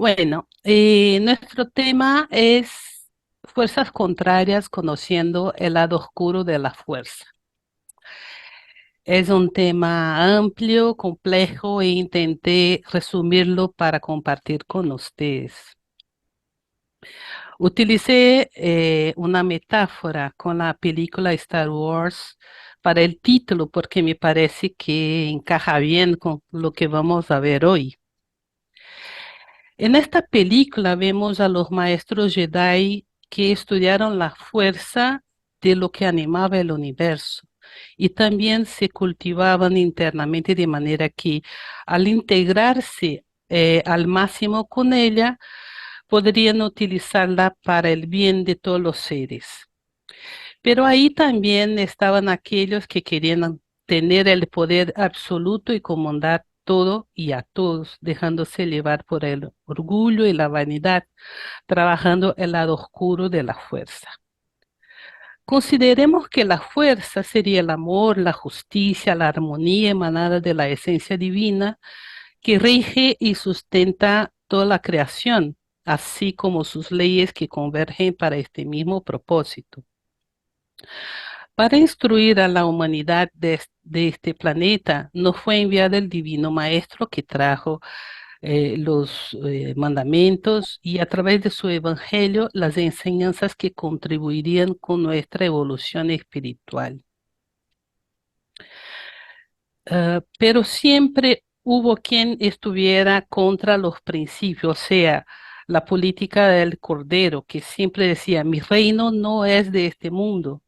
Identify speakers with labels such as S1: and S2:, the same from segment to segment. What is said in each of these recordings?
S1: Bueno, nuestro tema es fuerzas contrarias conociendo el lado oscuro de la fuerza. Es un tema amplio, complejo e intenté resumirlo para compartir con ustedes. Utilicé una metáfora con la película Star Wars para el título porque me parece que encaja bien con lo que vamos a ver hoy. En esta película vemos a los maestros Jedi que estudiaron la fuerza de lo que animaba el universo y también se cultivaban internamente de manera que al integrarse al máximo con ella, podrían utilizarla para el bien de todos los seres. Pero ahí también estaban aquellos que querían tener el poder absoluto y comandar todo y a todos, dejándose llevar por el orgullo y la vanidad, trabajando el lado oscuro de la fuerza. Consideremos que la fuerza sería el amor, la justicia, la armonía emanada de la esencia divina que rige y sustenta toda la creación, así como sus leyes que convergen para este mismo propósito. Para instruir a la humanidad de este planeta, nos fue enviado el Divino Maestro que trajo los mandamientos y a través de su evangelio las enseñanzas que contribuirían con nuestra evolución espiritual. Pero siempre hubo quien estuviera contra los principios, o sea, la política del Cordero, que siempre decía, mi reino no es de este mundo.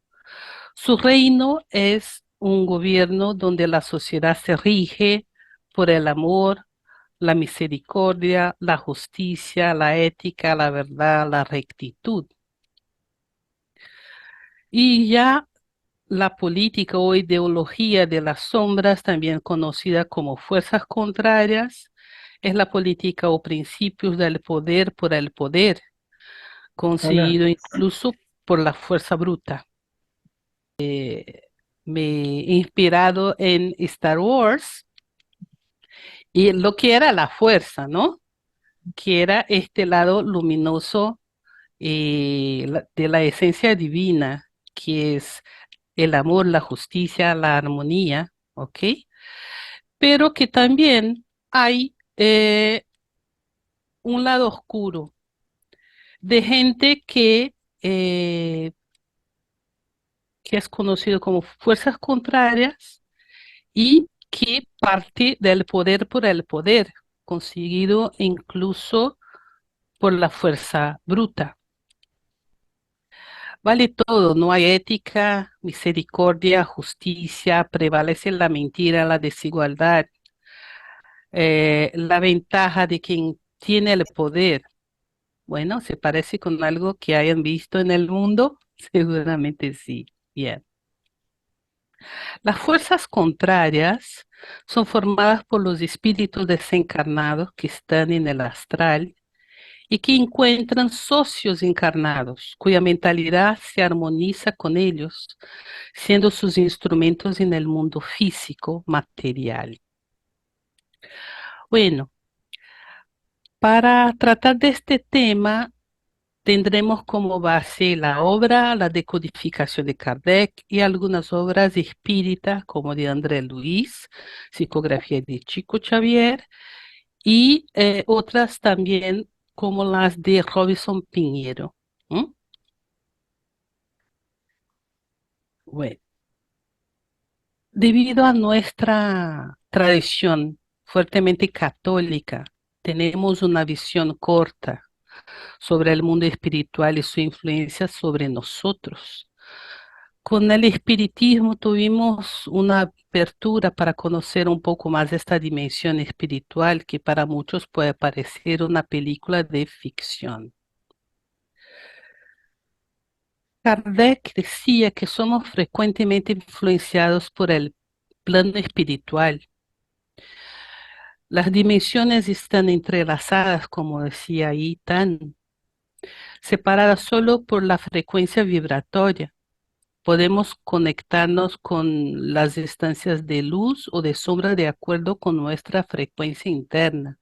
S1: Su reino es un gobierno donde la sociedad se rige por el amor, la misericordia, la justicia, la ética, la verdad, la rectitud. Y ya la política o ideología de las sombras, también conocida como fuerzas contrarias, es la política o principios del poder por el poder,
S2: Ana,
S1: conseguido incluso por la fuerza bruta. Me he inspirado en Star Wars y lo que era la fuerza, ¿no? Que era este lado luminoso de la esencia divina, que es el amor, la justicia, la armonía, ¿ok? Pero que también hay un lado oscuro de gente que es conocido como fuerzas contrarias y que parte del poder por el poder, conseguido incluso por la fuerza bruta. Vale todo, no hay ética, misericordia, justicia, prevalece la mentira, la desigualdad, la ventaja de quien tiene el poder. Bueno, ¿se parece con algo que hayan visto en el mundo? Seguramente sí. Bien. Las fuerzas contrarias son formadas por los espíritus desencarnados que están en el astral y que encuentran socios encarnados, cuya mentalidad se armoniza con ellos, siendo sus instrumentos en el mundo físico material. Bueno, para tratar de este tema, tendremos como base la obra La decodificación de Kardec y algunas obras espíritas como de André Luis, Psicografía de Chico Xavier, y otras también como las de Robinson Pinheiro. ¿Mm? Bueno, debido a nuestra tradición fuertemente católica, tenemos una visión corta sobre el mundo espiritual y su influencia sobre nosotros. Con el espiritismo tuvimos una apertura para conocer un poco más esta dimensión espiritual que para muchos puede parecer una película de ficción. Kardec decía que somos frecuentemente influenciados por el plano espiritual. Las dimensiones están entrelazadas, como decía ahí, tan separadas solo por la frecuencia vibratoria. Podemos conectarnos con las estancias de luz o de sombra de acuerdo con nuestra frecuencia interna.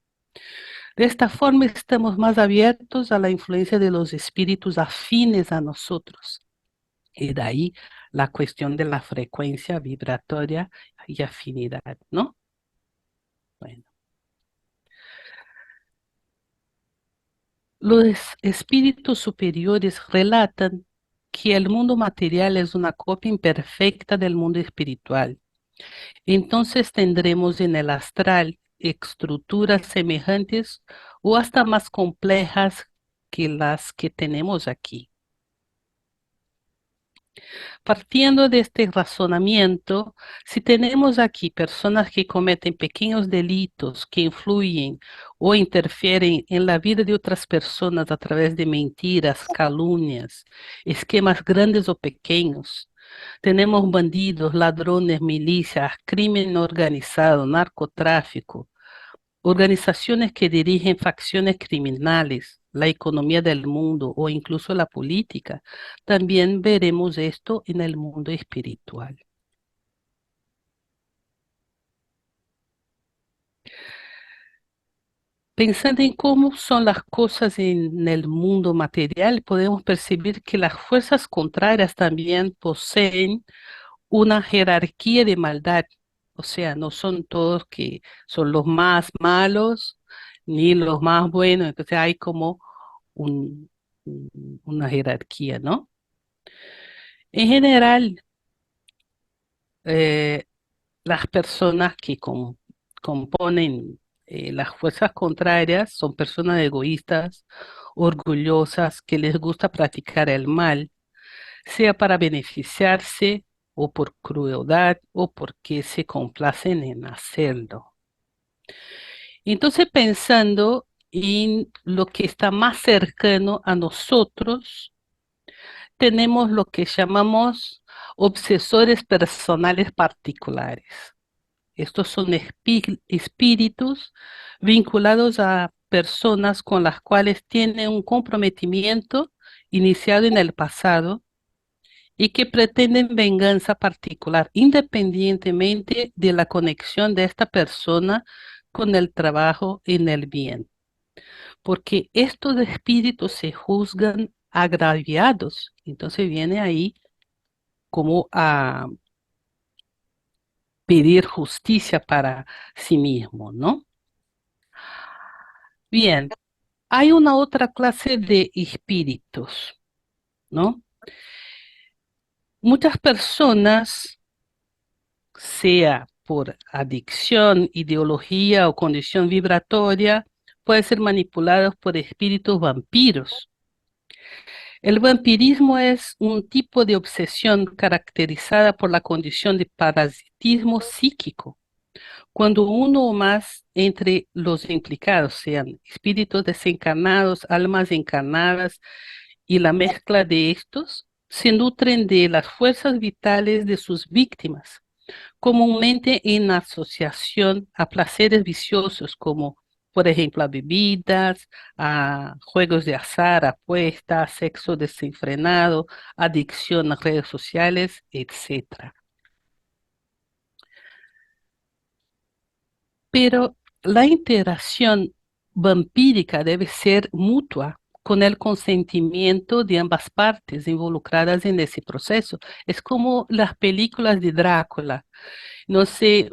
S1: De esta forma estamos más abiertos a la influencia de los espíritus afines a nosotros. Y de ahí la cuestión de la frecuencia vibratoria y afinidad, ¿no? Bueno, los espíritus superiores relatan que el mundo material es una copia imperfecta del mundo espiritual. Entonces tendremos en el astral estructuras semejantes o hasta más complejas que las que tenemos aquí. Partiendo de este razonamiento, si tenemos aquí personas que cometen pequeños delitos que influyen o interfieren en la vida de otras personas a través de mentiras, calumnias, esquemas grandes o pequeños, tenemos bandidos, ladrones, milicias, crimen organizado, narcotráfico, organizaciones que dirigen facciones criminales, la economía del mundo o incluso la política. También veremos esto en el mundo espiritual. Pensando en cómo son las cosas en el mundo material, podemos percibir que las fuerzas contrarias también poseen una jerarquía de maldad. O sea, no son todos que son los más malos ni los más buenos. Entonces hay como un- una jerarquía, ¿no? En general, eh, las personas que componen las fuerzas contrarias son personas egoístas, orgullosas, que les gusta practicar el mal, sea para beneficiarse o por crueldad o porque se complacen en hacerlo. Entonces, pensando en lo que está más cercano a nosotros, tenemos lo que llamamos obsesores personales particulares. Estos son espíritus vinculados a personas con las cuales tienen un comprometimiento iniciado en el pasado y que pretenden venganza particular, independientemente de la conexión de esta persona con el trabajo en el bien. Porque estos espíritus se juzgan agraviados. Entonces viene ahí como a pedir justicia para sí mismo, ¿no? Bien, hay una otra clase de espíritus, ¿no? Muchas personas, sea por adicción, ideología o condición vibratoria, pueden ser manipulados por espíritus vampiros. El vampirismo es un tipo de obsesión caracterizada por la condición de parasitismo psíquico, cuando uno o más entre los implicados, sean espíritus desencarnados, almas encarnadas y la mezcla de estos, se nutren de las fuerzas vitales de sus víctimas, comúnmente en asociación a placeres viciosos como, por ejemplo, a bebidas, a juegos de azar, apuestas, sexo desenfrenado, adicción a redes sociales, etcétera. Pero la interacción vampírica debe ser mutua, con el consentimiento de ambas partes involucradas en ese proceso. Es como las películas de Drácula. No se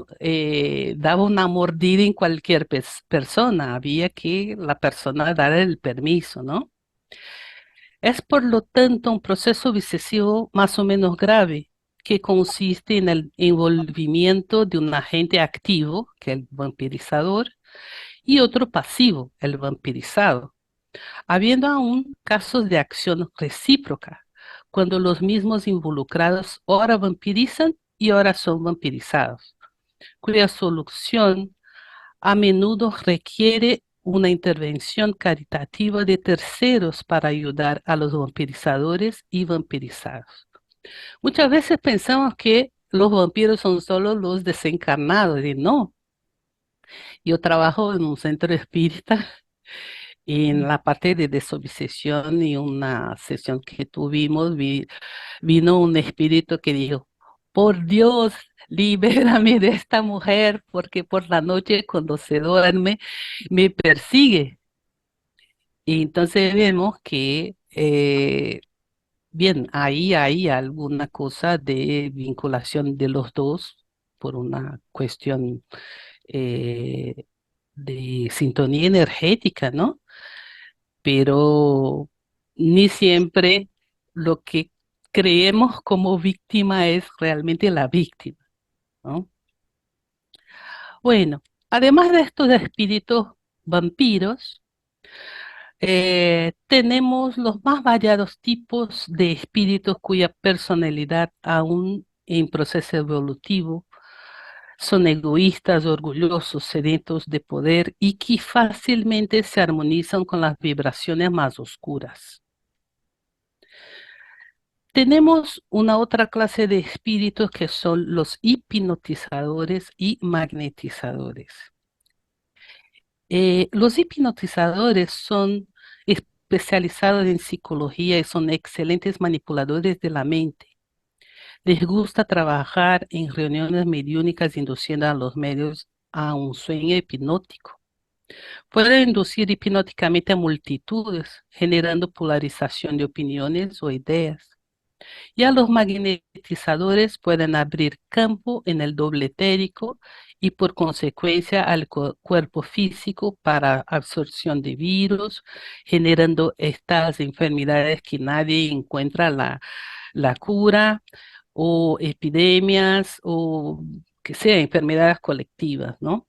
S1: daba una mordida en cualquier persona, había que la persona dar el permiso, ¿no? Es por lo tanto un proceso obsesivo más o menos grave, que consiste en el envolvimiento de un agente activo, que es el vampirizador, y otro pasivo, el vampirizado, habiendo aún casos de acción recíproca, cuando los mismos involucrados ora vampirizan y ora son vampirizados, cuya solución a menudo requiere una intervención caritativa de terceros para ayudar a los vampirizadores y vampirizados. Muchas veces pensamos que los vampiros son solo los desencarnados y no. Yo trabajo en un centro espírita y en la parte de desobsesión y una sesión que tuvimos vino un espíritu que dijo, por Dios, libérame de esta mujer porque por la noche cuando se duerme me persigue. Y entonces vemos que, bien, ahí hay alguna cosa de vinculación de los dos por una cuestión eh, de sintonía energética, ¿no? Pero ni siempre lo que creemos como víctima es realmente la víctima, ¿no? Bueno, además de estos espíritus vampiros, tenemos los más variados tipos de espíritus cuya personalidad aún en proceso evolutivo son egoístas, orgullosos, sedientos de poder y que fácilmente se armonizan con las vibraciones más oscuras. Tenemos una otra clase de espíritus que son los hipnotizadores y magnetizadores. Los hipnotizadores son especializados en psicología y son excelentes manipuladores de la mente. Les gusta trabajar en reuniones mediúnicas induciendo a los medios a un sueño hipnótico. Pueden inducir hipnóticamente a multitudes, generando polarización de opiniones o ideas. Ya los magnetizadores pueden abrir campo en el doble etérico y por consecuencia al cuerpo físico para absorción de virus, generando estas enfermedades que nadie encuentra la cura o epidemias o que sea enfermedades colectivas, ¿no?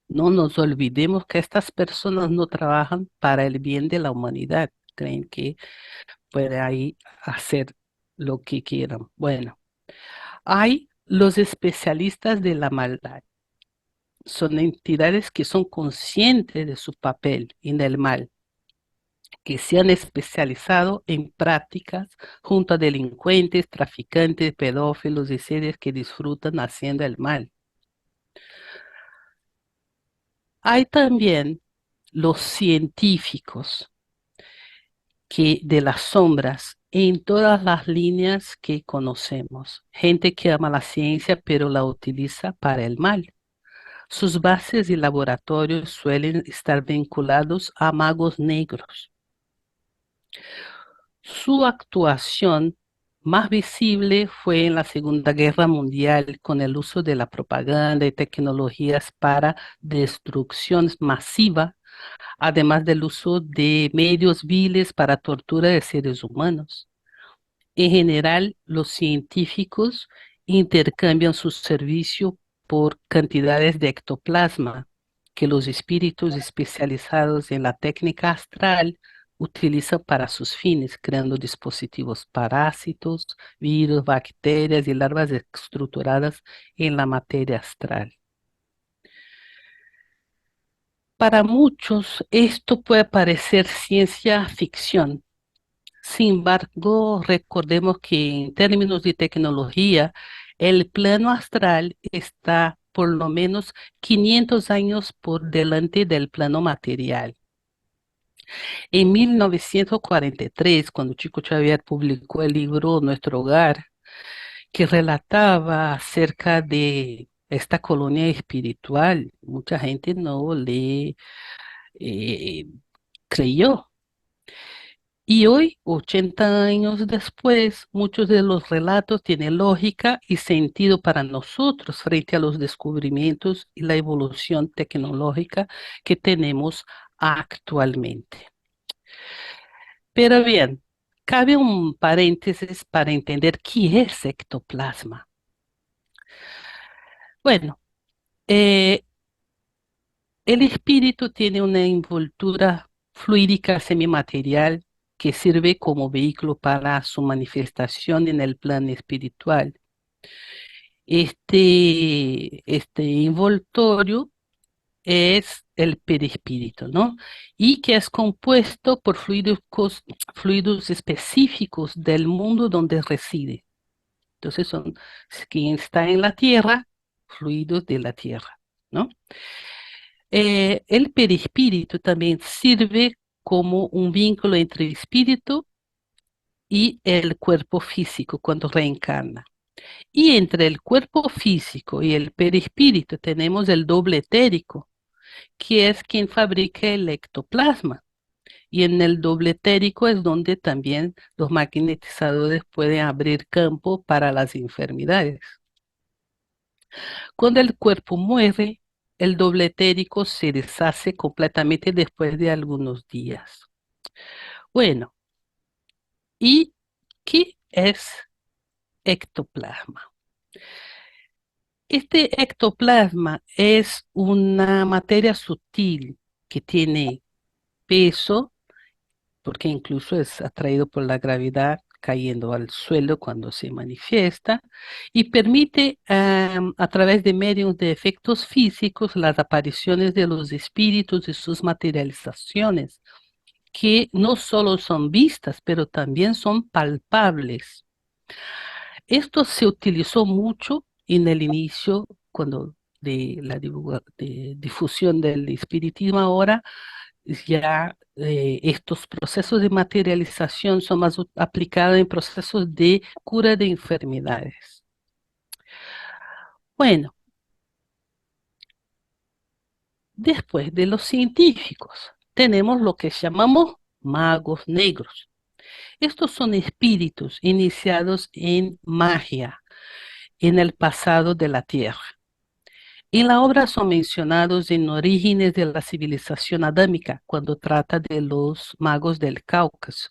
S1: No nos olvidemos que estas personas no trabajan para el bien de la humanidad, creen que puede ahí hacer lo que quieran. Bueno, hay los especialistas de la maldad. Son entidades que son conscientes de su papel en el mal, que se han especializado en prácticas junto a delincuentes, traficantes, pedófilos y seres que disfrutan haciendo el mal. Hay también los científicos que de las sombras en todas las líneas que conocemos. Gente que ama la ciencia pero la utiliza para el mal. Sus bases y laboratorios suelen estar vinculados a magos negros. Su actuación más visible fue en la Segunda Guerra Mundial con el uso de la propaganda y tecnologías para destrucción masiva, además del uso de medios viles para tortura de seres humanos. En general, los científicos intercambian su servicio por cantidades de ectoplasma que los espíritus especializados en la técnica astral utilizan para sus fines, creando dispositivos parásitos, virus, bacterias y larvas estructuradas en la materia astral. Para muchos, esto puede parecer ciencia ficción. Sin embargo, recordemos que en términos de tecnología, el plano astral está por lo menos 500 años por delante del plano material. En 1943, cuando Chico Xavier publicó el libro Nuestro Hogar, que relataba acerca de esta colonia espiritual, mucha gente no le eh, creyó. Y hoy, 80 años después, muchos de los relatos tienen lógica y sentido para nosotros frente a los descubrimientos y la evolución tecnológica que tenemos actualmente. Pero bien, cabe un paréntesis para entender qué es ectoplasma. Bueno, eh, el espíritu tiene una envoltura fluídica semimaterial que sirve como vehículo para su manifestación en el plano espiritual. Este envoltorio es el perispíritu, ¿no? Y que es compuesto por fluidos específicos del mundo donde reside. Entonces son quien está en la tierra, fluidos de la tierra, ¿no? El perispíritu también sirve como un vínculo entre el espíritu y el cuerpo físico cuando reencarna. Y entre el cuerpo físico y el perispíritu tenemos el doble etérico, que es quien fabrica el ectoplasma. Y en el doble etérico es donde también los magnetizadores pueden abrir campo para las enfermedades. Cuando el cuerpo muere, el doble etérico se deshace completamente después de algunos días. Bueno, ¿y qué es ectoplasma? Este ectoplasma es una materia sutil que tiene peso, porque incluso es atraído por la gravedad cayendo al suelo cuando se manifiesta, y permite a través de medios de efectos físicos las apariciones de los espíritus y sus materializaciones, que no solo son vistas, pero también son palpables. Esto se utilizó mucho en el inicio, cuando de la de difusión del espiritismo ahora, ya estos procesos de materialización son más aplicados en procesos de cura de enfermedades. Bueno, después de los científicos, tenemos lo que llamamos magos negros. Estos son espíritus iniciados en magia en el pasado de la Tierra. En la obra son mencionados en Orígenes de la Civilización Adámica, cuando trata de los magos del Cáucaso.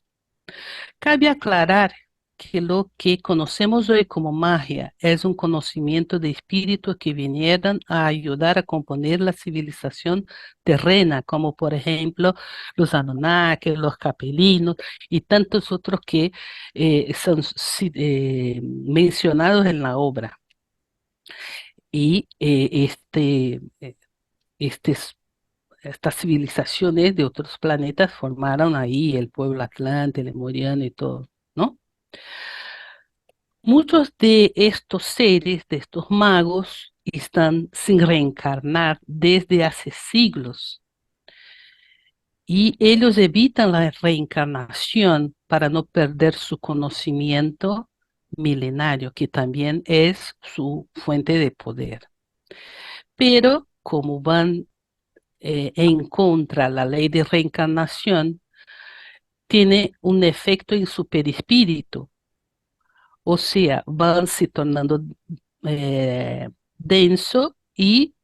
S1: Cabe aclarar que lo que conocemos hoy como magia es un conocimiento de espíritus que vinieron a ayudar a componer la civilización terrena, como por ejemplo los Anunnaki, los Capelinos y tantos otros que son mencionados en la obra. Y estes- estas civilizaciones de otros planetas formaron ahí el pueblo Atlante, Lemuriano y todo, ¿no? Muchos de estos seres, de estos magos, están sin reencarnar desde hace siglos y ellos evitan la reencarnación para no perder su conocimiento milenario, que también es su fuente de poder. Pero como van en contra de la ley de reencarnación, tiene un efecto en su perispíritu, o sea, van se tornando denso y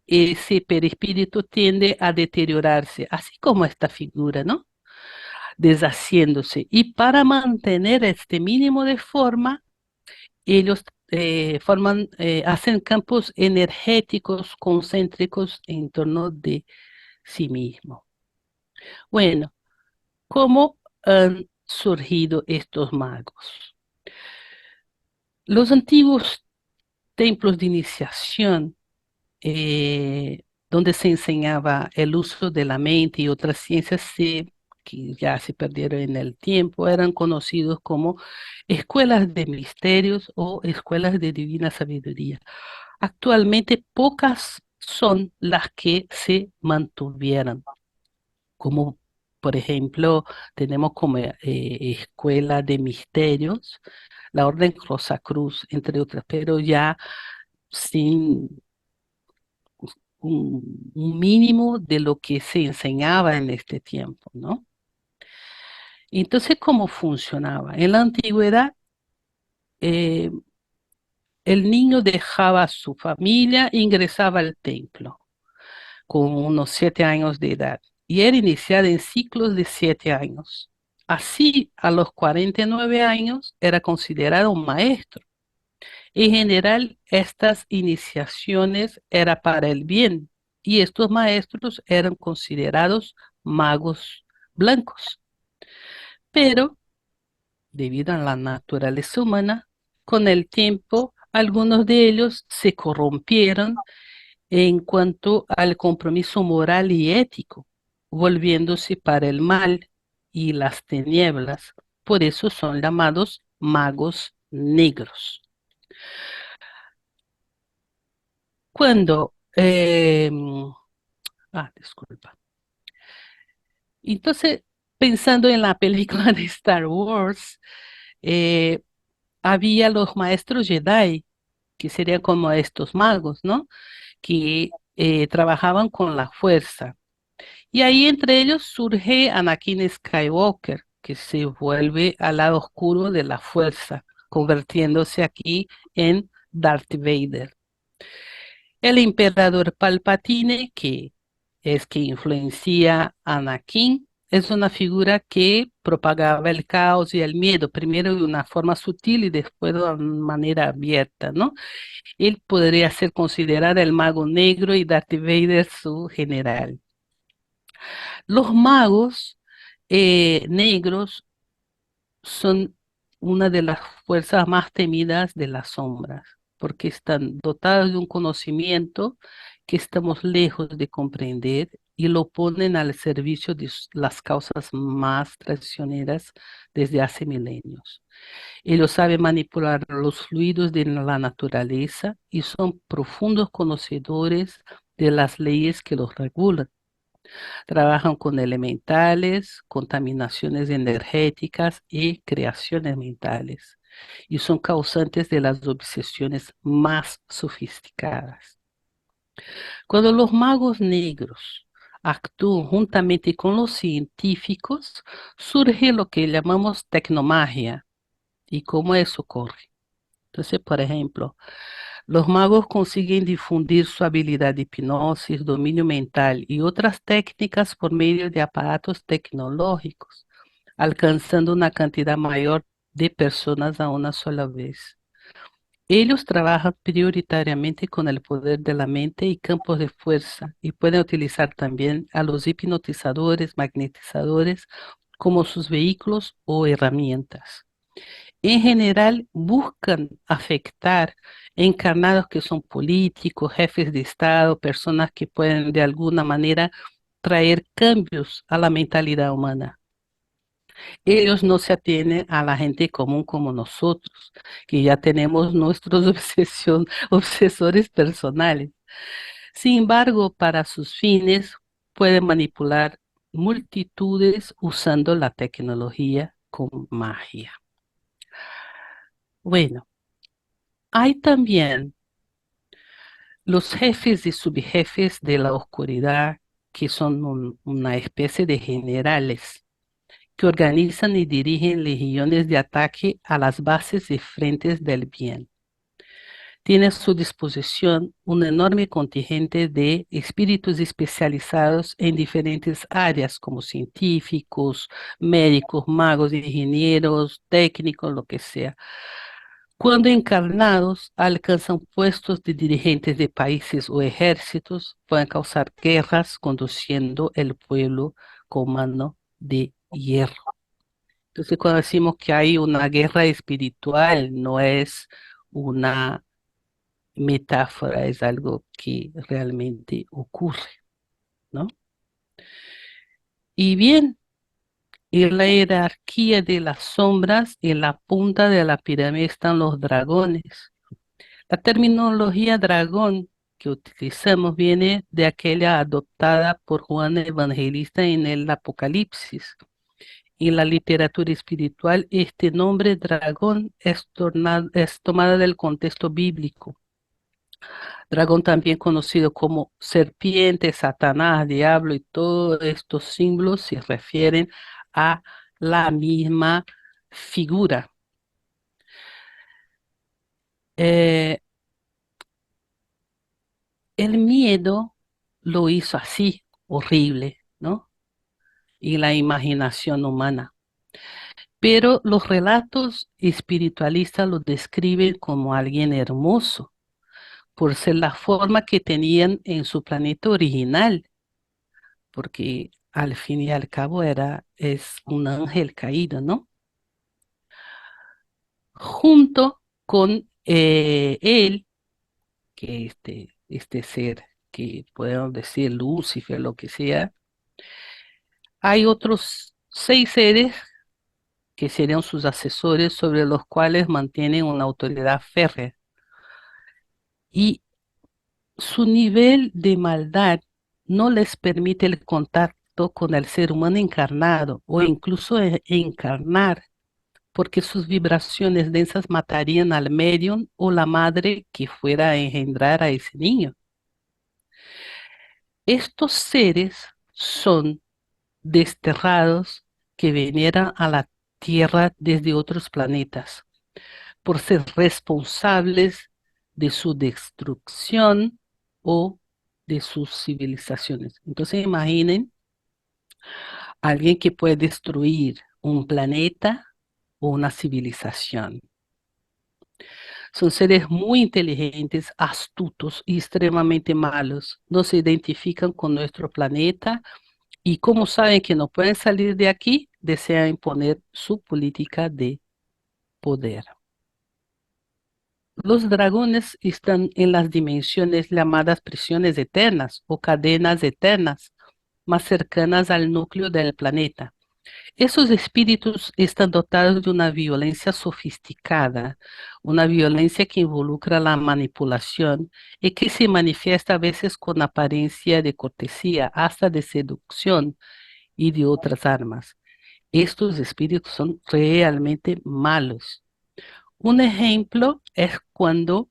S1: ese perispíritu tiende a deteriorarse, así como esta figura, ¿no? Deshaciéndose. Y para mantener este mínimo de forma, ellos hacen campos energéticos concéntricos en torno de sí mismo. Bueno, ¿cómo han surgido estos magos? Los antiguos templos de iniciación, donde se enseñaba el uso de la mente y otras ciencias que ya se perdieron en el tiempo, eran conocidos como escuelas de misterios o escuelas de divina sabiduría. Actualmente pocas son las que se mantuvieron, como por ejemplo tenemos como escuela de misterios, la Orden Cruz, entre otras, pero ya sin un mínimo de lo que se enseñaba en este tiempo, ¿no? Entonces, ¿cómo funcionaba? En la antigüedad, eh, el niño dejaba a su familia e ingresaba al templo con unos 7 años de edad y era iniciado en ciclos de 7 años. Así, a los 49 años, era considerado un maestro. En general, estas iniciaciones eran para el bien y estos maestros eran considerados magos blancos. Pero, debido a la naturaleza humana, con el tiempo, algunos de ellos se corrompieron en cuanto al compromiso moral y ético, volviéndose para el mal y las tinieblas. Por eso son llamados magos negros. Cuando, disculpa. Entonces, pensando en la película de Star Wars, eh, había los maestros Jedi, que serían como estos magos, ¿no? Que trabajaban con la fuerza. Y ahí entre ellos surge Anakin Skywalker, que se vuelve al lado oscuro de la fuerza, convirtiéndose aquí en Darth Vader. El emperador Palpatine, que es que influencia a Anakin, es una figura que propagaba el caos y el miedo, primero de una forma sutil y después de una manera abierta, ¿no? Él podría ser considerado el mago negro y Darth Vader su general. Los magos negros son una de las fuerzas más temidas de las sombras, porque están dotados de un conocimiento que estamos lejos de comprender y lo ponen al servicio de las causas más traicioneras desde hace milenios. Ellos saben manipular los fluidos de la naturaleza y son profundos conocedores de las leyes que los regulan. Trabajan con elementales, contaminaciones energéticas y creaciones mentales, y son causantes de las obsesiones más sofisticadas. Cuando los magos negros actúan juntamente con los científicos, surge lo que llamamos tecnomagia. ¿Y cómo eso ocurre? Entonces, por ejemplo, los magos consiguen difundir su habilidad de hipnosis, dominio mental y otras técnicas por medio de aparatos tecnológicos, alcanzando una cantidad mayor de personas a una sola vez. Ellos trabajan prioritariamente con el poder de la mente y campos de fuerza y pueden utilizar también a los hipnotizadores, magnetizadores como sus vehículos o herramientas. En general buscan afectar encarnados que son políticos, jefes de Estado, personas que pueden de alguna manera traer cambios a la mentalidad humana. Ellos no se atienen a la gente común como nosotros, que ya tenemos nuestros obsesores personales. Sin embargo, para sus fines, pueden manipular multitudes usando la tecnología con magia. Bueno, hay también los jefes y subjefes de la oscuridad, que son una especie de generales, que organizan y dirigen legiones de ataque a las bases y frentes del bien. Tiene a su disposición un enorme contingente de espíritus especializados en diferentes áreas, como científicos, médicos, magos, ingenieros, técnicos, lo que sea. Cuando encarnados, alcanzan puestos de dirigentes de países o ejércitos, pueden causar guerras conduciendo el pueblo con mano de hierro. Entonces, cuando decimos que hay una guerra espiritual, no es una metáfora, es algo que realmente ocurre, ¿no? Y bien, en la jerarquía de las sombras, en la punta de la pirámide están los dragones. La terminología dragón que utilizamos viene de aquella adoptada por Juan Evangelista en el Apocalipsis. En la literatura espiritual, este nombre dragón es tomada del contexto bíblico. Dragón también conocido como serpiente, Satanás, diablo y todos estos símbolos se refieren a la misma figura. Eh, el miedo lo hizo así, horrible, ¿no? Y la imaginación humana. Pero los relatos espiritualistas lo describen como alguien hermoso, por ser la forma que tenían en su planeta original, porque al fin y al cabo es un ángel caído, ¿no? Junto con él, que este ser que podemos decir Lucifer, lo que sea, hay otros 6 seres que serían sus asesores sobre los cuales mantienen una autoridad férrea. Y su nivel de maldad no les permite el contacto con el ser humano encarnado o incluso encarnar, porque sus vibraciones densas matarían al medium o la madre que fuera a engendrar a ese niño. Estos seres son desterrados que vinieran a la Tierra desde otros planetas por ser responsables de su destrucción o de sus civilizaciones. Entonces imaginen alguien que puede destruir un planeta o una civilización. Son seres muy inteligentes, astutos y extremadamente malos. No se identifican con nuestro planeta y como saben que no pueden salir de aquí, desean imponer su política de poder. Los dragones están en las dimensiones llamadas prisiones eternas o cadenas eternas, más cercanas al núcleo del planeta. Esos espíritus están dotados de una violencia sofisticada, una violencia que involucra la manipulación y que se manifiesta a veces con apariencia de cortesía, hasta de seducción y de otras armas. Estos espíritus son realmente malos. Un ejemplo es cuando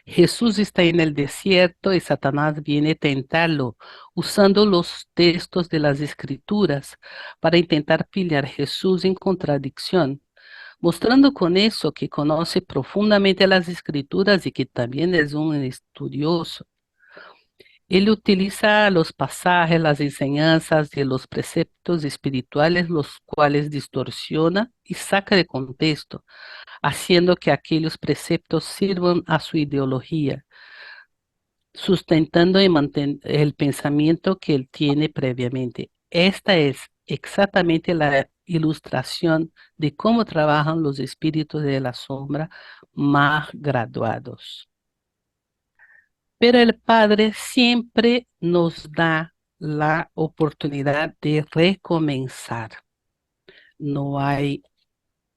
S1: Jesús está en el desierto y Satanás viene a tentarlo, usando los textos de las Escrituras para intentar pillar a Jesús en contradicción, mostrando con eso que conoce profundamente las Escrituras y que también es un estudioso. Él utiliza los pasajes, las enseñanzas y los preceptos espirituales, los cuales distorsiona y saca de contexto, haciendo que aquellos preceptos sirvan a su ideología, sustentando y el pensamiento que él tiene previamente. Esta es exactamente la ilustración de cómo trabajan los espíritus de la sombra más graduados. Pero el Padre siempre nos da la oportunidad de recomenzar. No hay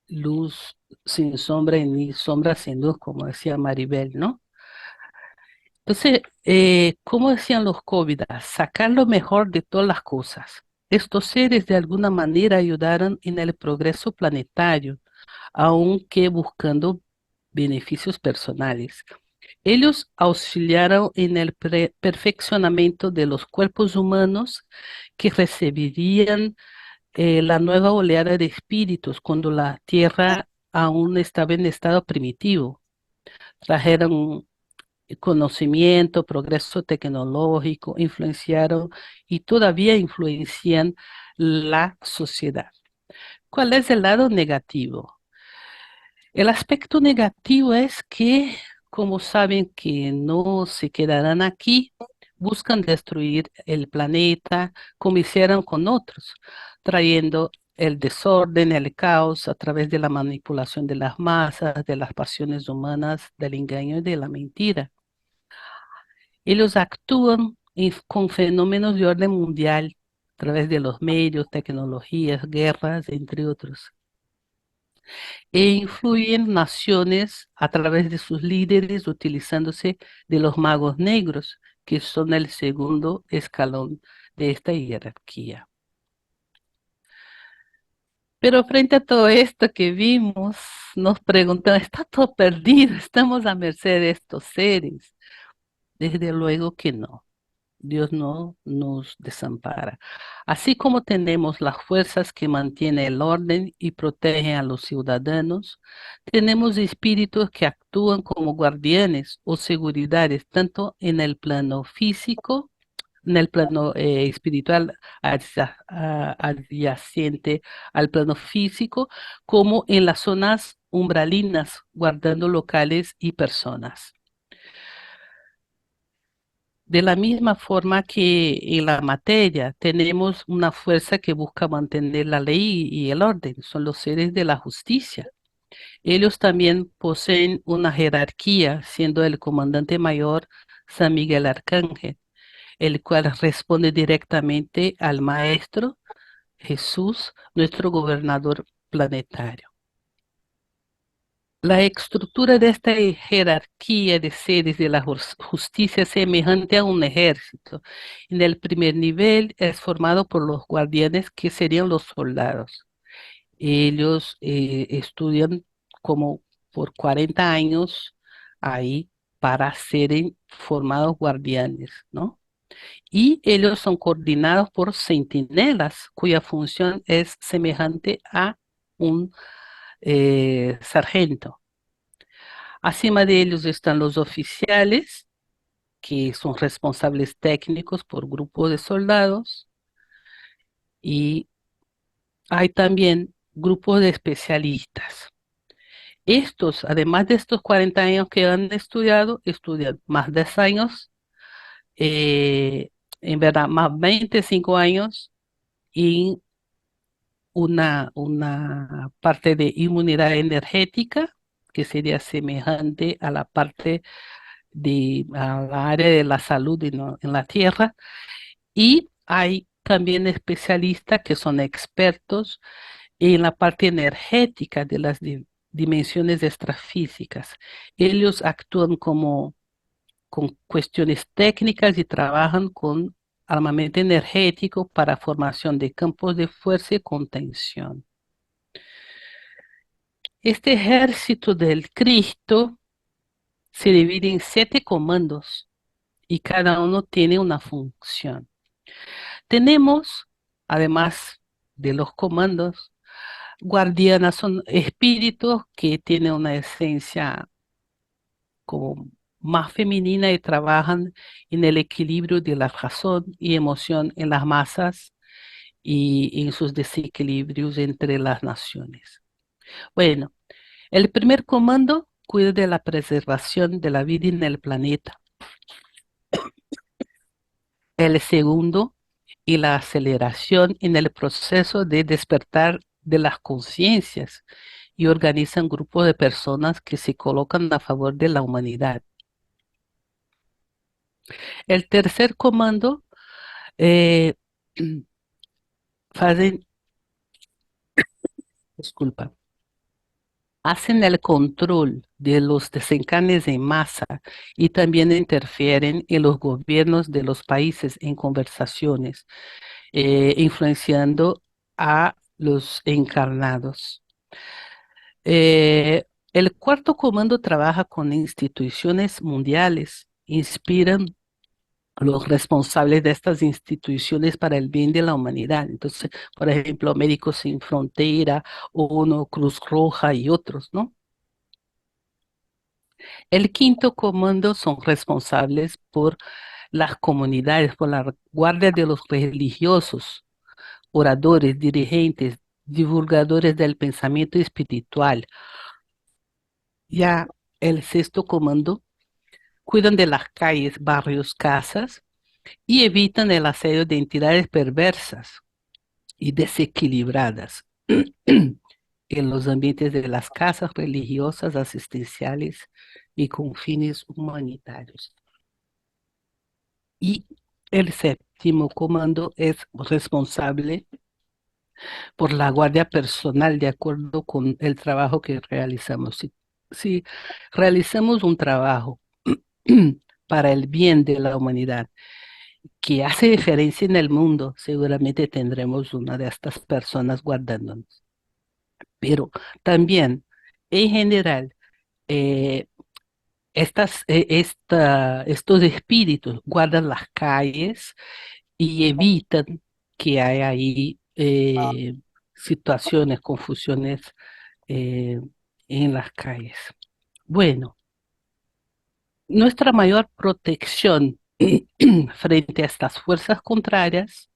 S1: luz sin sombra y ni sombra sin luz, como decía Maribel, ¿no? Entonces, ¿cómo decían los COVID? Sacar lo mejor de todas las cosas. Estos seres de alguna manera ayudaron en el progreso planetario, aunque buscando beneficios personales. Ellos auxiliaron en el perfeccionamiento de los cuerpos humanos que recibirían la nueva oleada de espíritus cuando la Tierra aún estaba en estado primitivo. Trajeron conocimiento, progreso tecnológico, influenciaron y todavía influencian la sociedad. ¿Cuál es el lado negativo? El aspecto negativo es que, como saben que no se quedarán aquí, buscan destruir el planeta como hicieron con otros, trayendo el desorden, el caos a través de la manipulación de las masas, de las pasiones humanas, del engaño y de la mentira. Ellos actúan con fenómenos de orden mundial a través de los medios, tecnologías, guerras, entre otros, e influyen naciones a través de sus líderes utilizándose de los magos negros, que son el segundo escalón de esta jerarquía. Pero frente a todo esto que vimos, nos preguntamos, ¿está todo perdido? ¿Estamos a merced de estos seres? Desde luego que no. Dios no nos desampara. Así como tenemos las fuerzas que mantienen el orden y protegen a los ciudadanos, tenemos espíritus que actúan como guardianes o seguridades, tanto en el plano físico, en el plano espiritual adyacente al plano físico, como en las zonas umbralinas, guardando locales y personas. De la misma forma que en la materia tenemos una fuerza que busca mantener la ley y el orden, son los seres de la justicia. Ellos también poseen una jerarquía, siendo el comandante mayor San Miguel Arcángel, el cual responde directamente al Maestro Jesús, nuestro gobernador planetario. La estructura de esta jerarquía de seres de la justicia es semejante a un ejército. En el primer nivel es formado por los guardianes que serían los soldados. Ellos estudian como por 40 años ahí para ser formados guardianes, ¿no? Y ellos son coordinados por centinelas, cuya función es semejante a un sargento. Acima de ellos están los oficiales, que son responsables técnicos por grupo de soldados, y hay también grupos de especialistas. Estos, además de estos 40 años que han estudiado, estudian más 10 años, eh, en verdad, más 25 años en una parte de inmunidad energética, que sería semejante a la parte a la área de la salud en la Tierra. Y hay también especialistas que son expertos en la parte energética de las dimensiones extrafísicas. Ellos actúan como con cuestiones técnicas y trabajan con armamento energético para formación de campos de fuerza y contención. Este ejército del Cristo se divide en 7 comandos y cada uno tiene una función. Tenemos, además de los comandos, guardianas, son espíritus que tienen una esencia como más femenina y trabajan en el equilibrio de la razón y emoción en las masas y en sus desequilibrios entre las naciones. Bueno, el primer comando cuida de la preservación de la vida en el planeta. El segundo, y la aceleración en el proceso de despertar de las conciencias y organizan grupos de personas que se colocan a favor de la humanidad. El tercer comando, eh, hacen, disculpa, hacen el control de los desencanes en masa y también interfieren en los gobiernos de los países en conversaciones, influenciando a los encarnados. El cuarto comando trabaja con instituciones mundiales, inspiran a los responsables de estas instituciones para el bien de la humanidad. Entonces, por ejemplo, Médicos Sin Frontera, ONU, Cruz Roja y otros, ¿no? El quinto comando son responsables por las comunidades, por la guardia de los religiosos, oradores, dirigentes, divulgadores del pensamiento espiritual. Ya el sexto comando cuidan de las calles, barrios, casas y evitan el asedio de entidades perversas y desequilibradas en los ambientes de las casas religiosas, asistenciales y con fines humanitarios. Y el séptimo comando es responsable por la guardia personal de acuerdo con el trabajo que realizamos. Si realizamos un trabajo para el bien de la humanidad que hace diferencia en el mundo, seguramente tendremos una de estas personas guardándonos. Pero también, en general, eh, estos espíritus guardan las calles y evitan que haya ahí situaciones, confusiones eh, en las calles. Bueno, nuestra mayor protección frente a estas fuerzas contrarias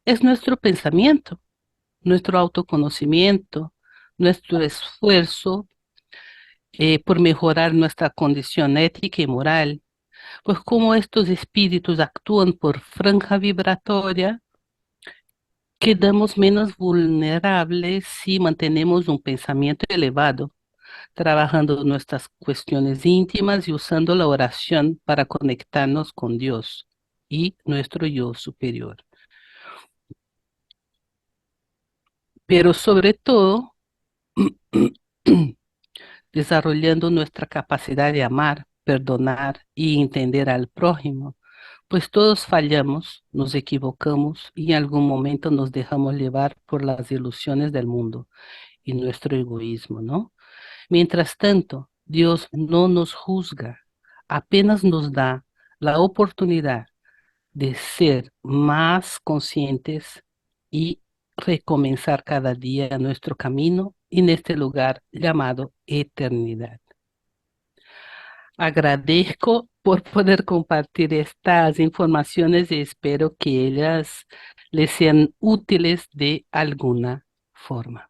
S1: es nuestro pensamiento, nuestro autoconocimiento, nuestro esfuerzo por mejorar nuestra condición ética y moral, pues como estos espíritus actúan por franja vibratoria, quedamos menos vulnerables si mantenemos un pensamiento elevado, trabajando nuestras cuestiones íntimas y usando la oración para conectarnos con Dios y nuestro yo superior. Pero sobre todo, desarrollando nuestra capacidad de amar, perdonar y entender al prójimo, Pues todos fallamos, nos equivocamos y en algún momento nos dejamos llevar por las ilusiones del mundo y nuestro egoísmo, ¿no? Mientras tanto, Dios no nos juzga, apenas nos da la oportunidad de ser más conscientes y recomenzar cada día nuestro camino en este lugar llamado eternidad. Agradezco por poder compartir estas informaciones y espero que ellas les sean útiles de alguna forma.